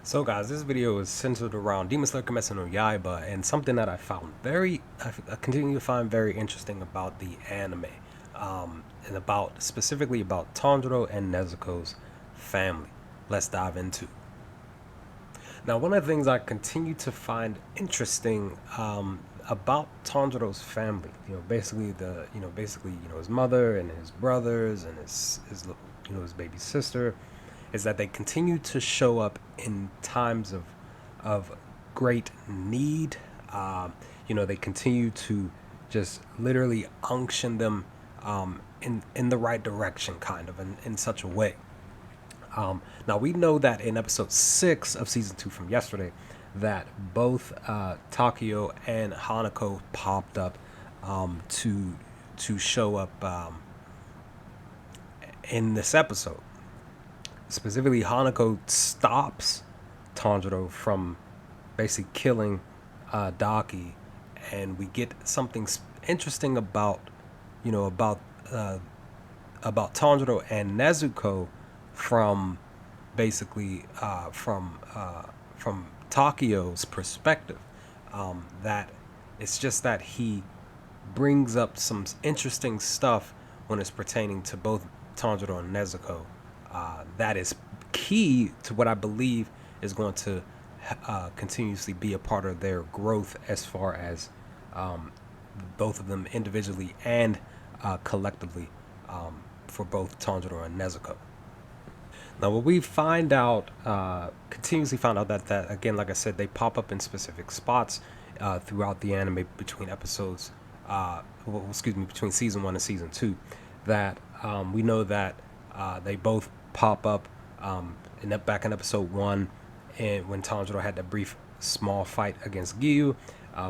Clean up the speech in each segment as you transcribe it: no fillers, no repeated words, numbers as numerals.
So guys, this video is centered around Demon Slayer Kimetsu no Yaiba, and something that I continue to find very interesting about the anime, and specifically about Tanjiro and Nezuko's family. Let's dive into. Now, one of the things I continue to find interesting about Tanjiro's family, basically his mother and his brothers and his baby sister, is that they continue to show up in times of great need. They continue to just literally unction them in the right direction, kind of in such a way. Now we know that in episode 6 of season 2 from yesterday, that both Takeo and Hanako popped up to show up in this episode. Specifically, Hanako stops Tanjiro from basically killing Daki, and we get something interesting about Tanjiro and Nezuko from basically from Takeo's perspective. That it's just that he brings up some interesting stuff when it's pertaining to both Tanjiro and Nezuko. That is key to what I believe is going to continuously be a part of their growth as far as both of them individually and collectively, for both Tanjiro and Nezuko. Now, what we continuously find out that again, like I said, they pop up in specific spots throughout the anime between episodes, between season 1 and season 2, that we know that they both pop up back in episode 1, and when Tanjiro had that brief small fight against Giyu.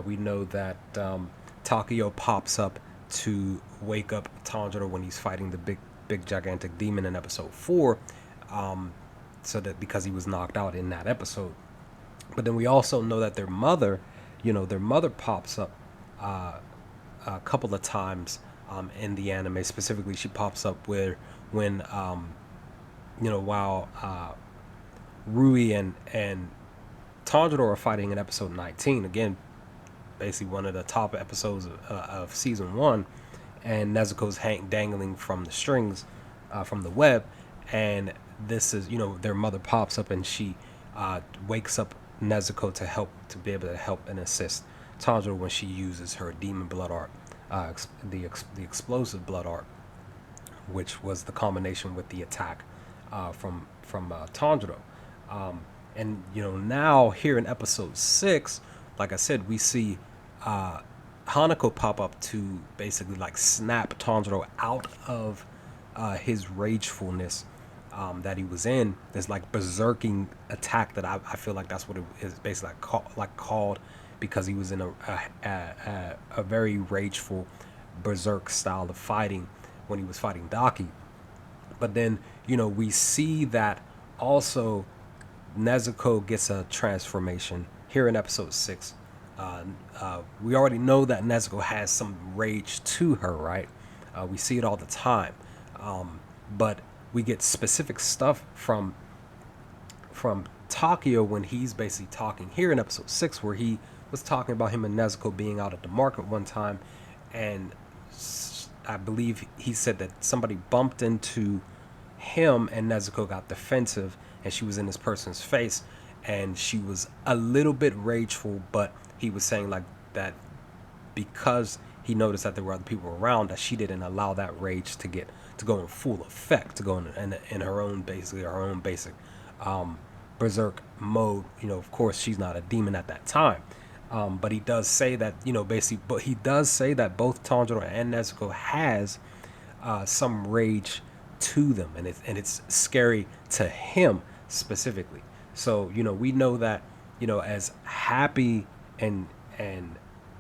We know that Takeo pops up to wake up Tanjiro when he's fighting the big gigantic demon in episode 4, so that because he was knocked out in that episode. But then we also know that their mother pops up a couple of times in the anime. Specifically, she pops up when while Rui and Tanjiro are fighting in episode 19, again, basically one of the top episodes of season 1, and Nezuko's dangling from the strings, from the web, and this is, their mother pops up and she wakes up Nezuko to be able to help and assist Tanjiro when she uses her demon blood art, the explosive blood art, which was the combination with the attack from Tanjiro. And now here in episode 6, like I said, we see Hanako pop up to basically like snap Tanjiro out of his ragefulness that he was in. This like berserking attack that I feel like that's what it is basically called, because he was in a very rageful berserk style of fighting when he was fighting Daki. But then we see that also Nezuko gets a transformation here in episode 6. We already know that Nezuko has some rage to her, right? We see it all the time, but we get specific stuff from Takeo when he's basically talking here in episode 6, where he was talking about him and Nezuko being out at the market one time, and I believe he said that somebody bumped into him and Nezuko got defensive, and she was in this person's face, and she was a little bit rageful, but he was saying like that because he noticed that there were other people around, that she didn't allow that rage to go in full effect, to go in her own basic berserk mode. Of course she's not a demon at that time, but he does say that he does say that both Tanjiro and Nezuko has some rage to them, and it's scary to him specifically. So we know that as happy and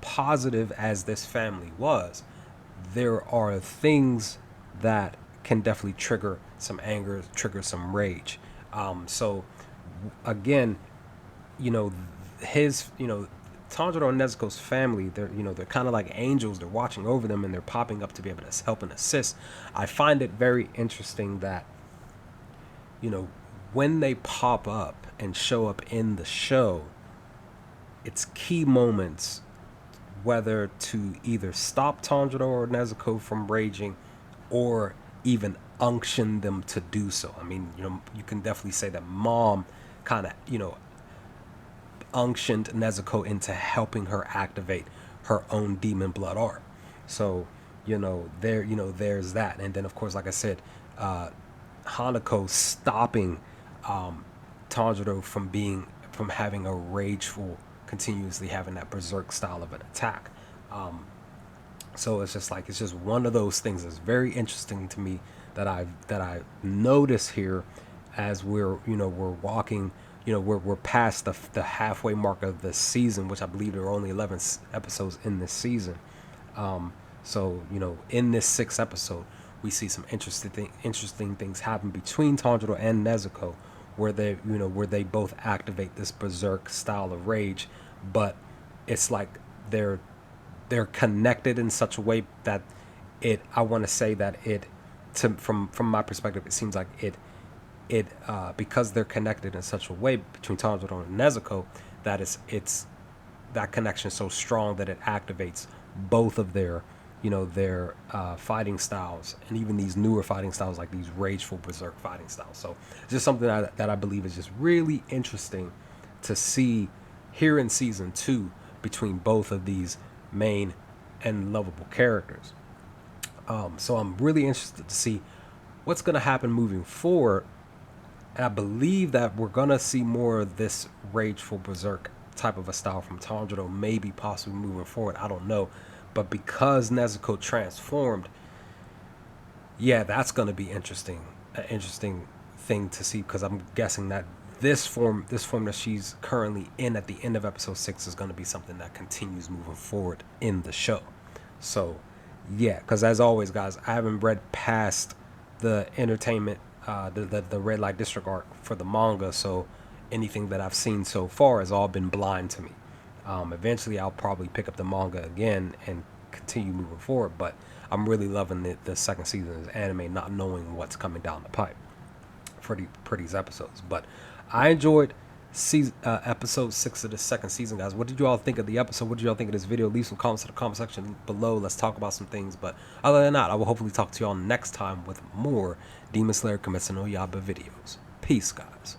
positive as this family was, there are things that can definitely trigger some anger, trigger some rage. So again, his Tanjiro and Nezuko's family, they're kind of like angels. They're watching over them, and they're popping up to be able to help and assist. I find it very interesting that when they pop up and show up in the show, it's key moments, whether to either stop Tanjiro or Nezuko from raging, or even unction them to do so. I mean, you can definitely say that Mom kind of, unctioned Nezuko into helping her activate her own demon blood art. So, there's that. And then, of course, like I said, Hanako stopping Tanjiro from having a rageful, continuously having that berserk style of an attack. So it's just one of those things that's very interesting to me that I notice here as we're walking. We're past the halfway mark of the season, which I believe there are only 11 episodes in this season. So in this 6th episode, we see some interesting things happen between Tanjiro and Nezuko, where they both activate this berserk style of rage, but it's like they're connected in such a way that I want to say that from my perspective, it seems like it because they're connected in such a way between Tanjiro and Nezuko, that it's that connection so strong that it activates both of their fighting styles, and even these newer fighting styles, like these rageful berserk fighting styles. So it's just something that I believe is just really interesting to see here in season 2 between both of these main and lovable characters. So I'm really interested to see what's going to happen moving forward. And I believe that we're going to see more of this rageful berserk type of a style from Tanjiro, maybe possibly moving forward. I don't know. But because Nezuko transformed, yeah, that's going to be interesting. An interesting thing to see, because I'm guessing that this form that she's currently in at the end of episode 6 is going to be something that continues moving forward in the show. So, yeah, because as always, guys, I haven't read past the entertainment, the Red Light District arc for the manga, so anything that I've seen so far has all been blind to me. Eventually, I'll probably pick up the manga again and continue moving forward, but I'm really loving the 2nd season of this anime, not knowing what's coming down the pipe for these episodes. But I enjoyed episode 6 of the 2nd season, guys. What did you all think of the episode? What did you all think of this video? Leave some comments in the comment section below. Let's talk about some things. But other than that, I will hopefully talk to y'all next time with more Demon Slayer Kimetsu no Yaiba videos. Peace, guys.